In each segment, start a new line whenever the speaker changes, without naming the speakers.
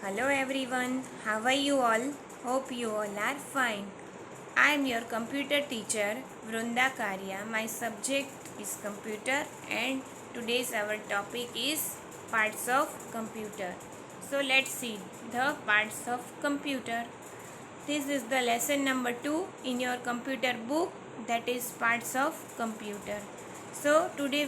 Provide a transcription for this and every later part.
Hello everyone, how are you all? Hope you all are fine. I am your computer teacher Vrunda Karya. My subject is computer and today's our topic is parts of computer. So let's see the parts of computer. This is the lesson number 2 in your computer book, that is parts of computer. So today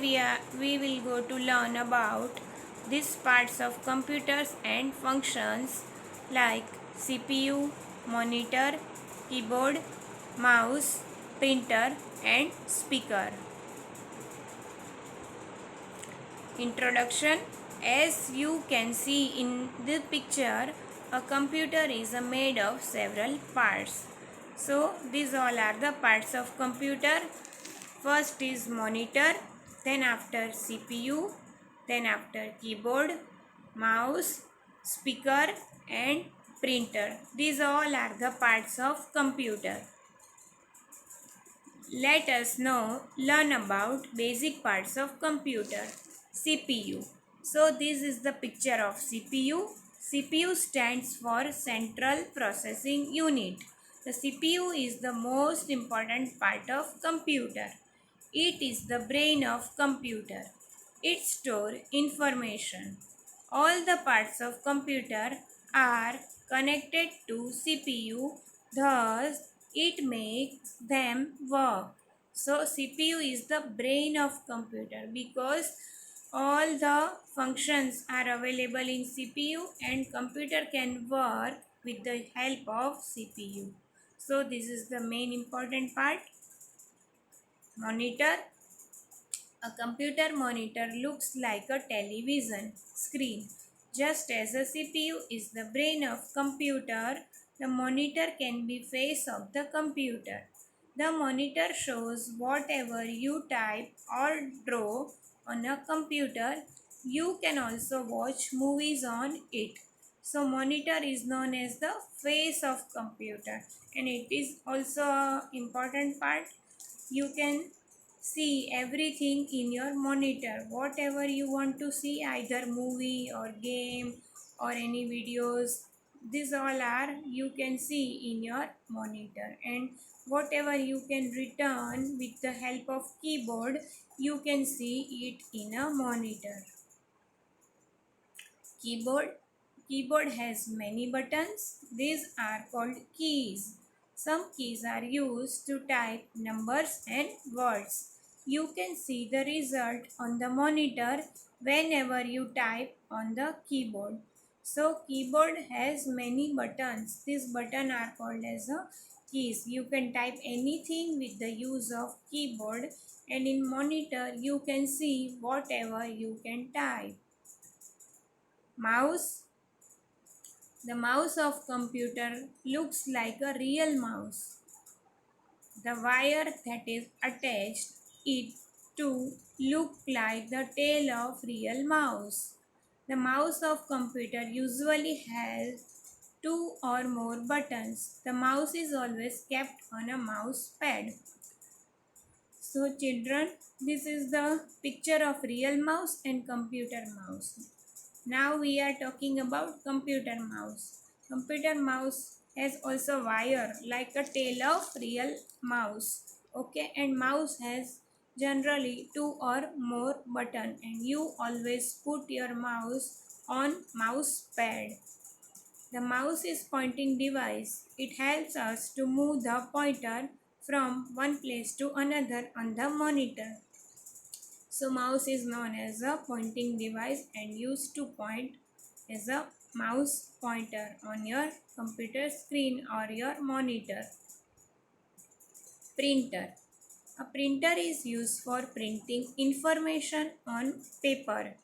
we will go to learn about these parts of computers and functions like CPU, monitor, keyboard, mouse, printer and speaker. Introduction. As you can see in the picture, a computer is made of several parts. So these all are the parts of computer. First is monitor, then after CPU, then after keyboard, mouse, speaker and printer. These all are the parts of computer. Let us now learn about basic parts of computer. CPU. So this is the picture of CPU. CPU stands for Central Processing Unit. The CPU is the most important part of computer. It is the brain of computer. It stores information. All the parts of computer are connected to CPU, thus it makes them work. So CPU is the brain of computer because all the functions are available in CPU and computer can work with the help of CPU. So this is the main important part. Monitor. A computer monitor looks like a television screen. Just as a CPU is the brain of computer, the monitor can be face of the computer. The monitor shows whatever you type or draw on a computer. You can also watch movies on it. So monitor is known as the face of computer and it is also an important part. You can see everything in your monitor. Whatever you want to see, either movie or game or any videos, these all are you can see in your monitor. And whatever you can return with the help of keyboard, you can see it in a monitor. Keyboard has many buttons. These are called keys. Some keys are used to type numbers and words. You can see the result on the monitor whenever you type on the keyboard. So keyboard has many buttons. These buttons are called as keys. You can type anything with the use of keyboard, and in monitor you can see whatever you can type. Mouse. The mouse of computer looks like a real mouse. The wire that is attached it to look like the tail of real mouse. The mouse of computer usually has two or more buttons. The mouse is always kept on a mouse pad. So children, this is the picture of real mouse and computer mouse. Now we are talking about computer mouse. Computer mouse has also wire like a tail of real mouse. Okay, and mouse has generally two or more button and you always put your mouse on mouse pad. The mouse is pointing device. It helps us to move the pointer from one place to another on the monitor. So mouse is known as a pointing device and used to point as a mouse pointer on your computer screen or your monitor. Printer. A printer is used for printing information on paper.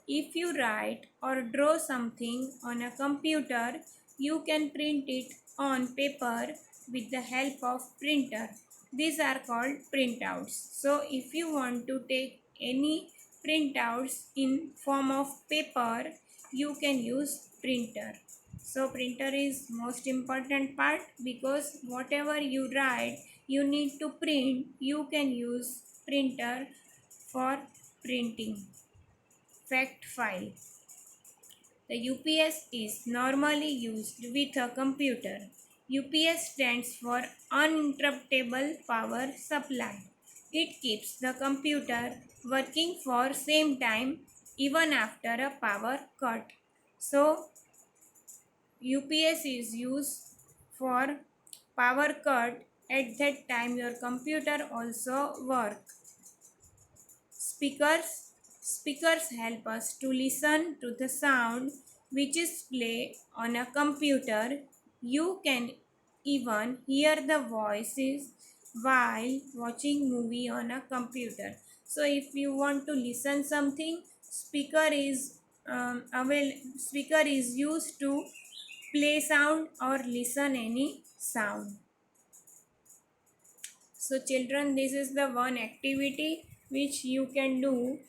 If you write or draw something on a computer, you can print it on paper with the help of printer. These are called printouts. So if you want to take any printouts in form of paper, you can use printer. So printer is most important part because whatever you write, you need to print. You can use printer for printing. Fact file. The UPS is normally used with a computer. UPS stands for uninterruptible power supply. It keeps the computer working for same time even after a power cut. So UPS is used for power cut. At that time your computer also work. Speakers Speakers help us to listen to the sound which is played on a computer. You can even hear the voices while watching movie on a computer. So if you want to listen something, speaker is used to play sound or listen any sound. So children, this is the one activity which you can do.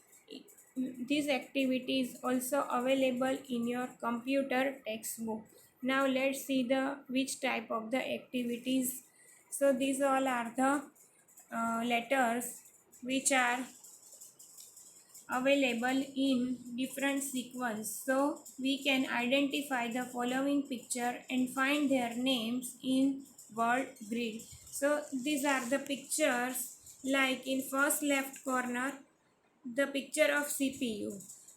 This activity is also available in your computer textbook. Now let's see the which type of the activities. So these all are the letters which are available in different sequence. So we can identify the following picture and find their names in word grid. So these are the pictures, like in first left corner the picture of CPU,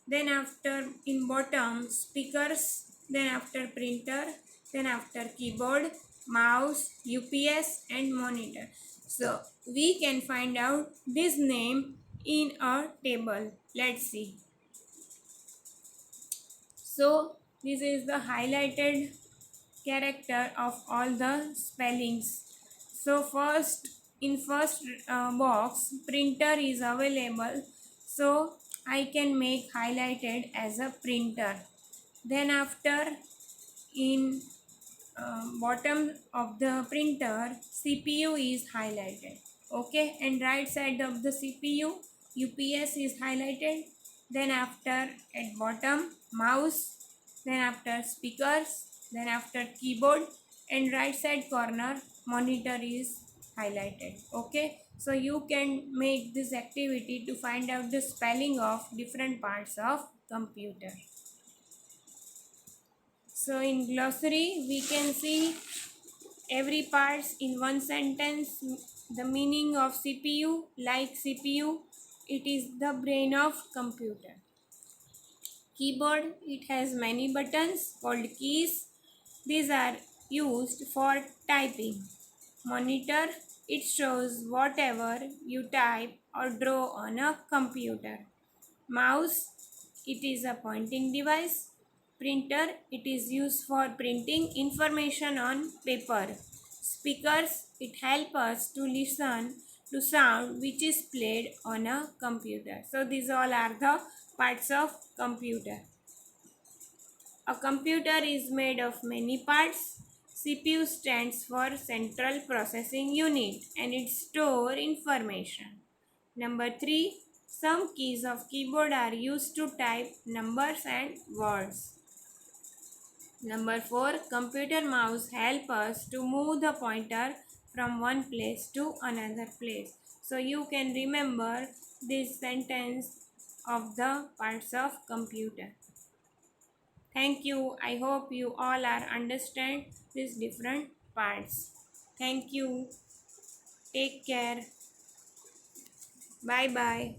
then after in bottom speakers, then after printer, then after keyboard, mouse, UPS and monitor. So we can find out this name in a table. Let's see. So this is the highlighted character of all the spellings. So first box printer is available, so I can make highlighted as a printer. Then after in bottom of the printer CPU is highlighted, okay, and right side of the CPU UPS is highlighted. Then after at bottom mouse, then after speakers, then after keyboard, and right side corner monitor is highlighted, okay. So you can make this activity to find out the spelling of different parts of computer. So in glossary we can see every parts in one sentence. The meaning of CPU, like CPU, it is the brain of computer. Keyboard, it has many buttons called keys. These are used for typing. Monitor, it shows whatever you type or draw on a computer. Mouse, it is a pointing device. Printer, it is used for printing information on paper. Speakers, it helps us to listen to sound which is played on a computer. So these all are the parts of computer. A computer is made of many parts. CPU stands for Central Processing Unit and it stores information. Number 3. Some keys of keyboard are used to type numbers and words. Number 4. Computer mouse help us to move the pointer from one place to another place. So you can remember this sentence of the parts of computer. Thank you. I hope you all are understand these different parts. Thank you. Take care. Bye bye.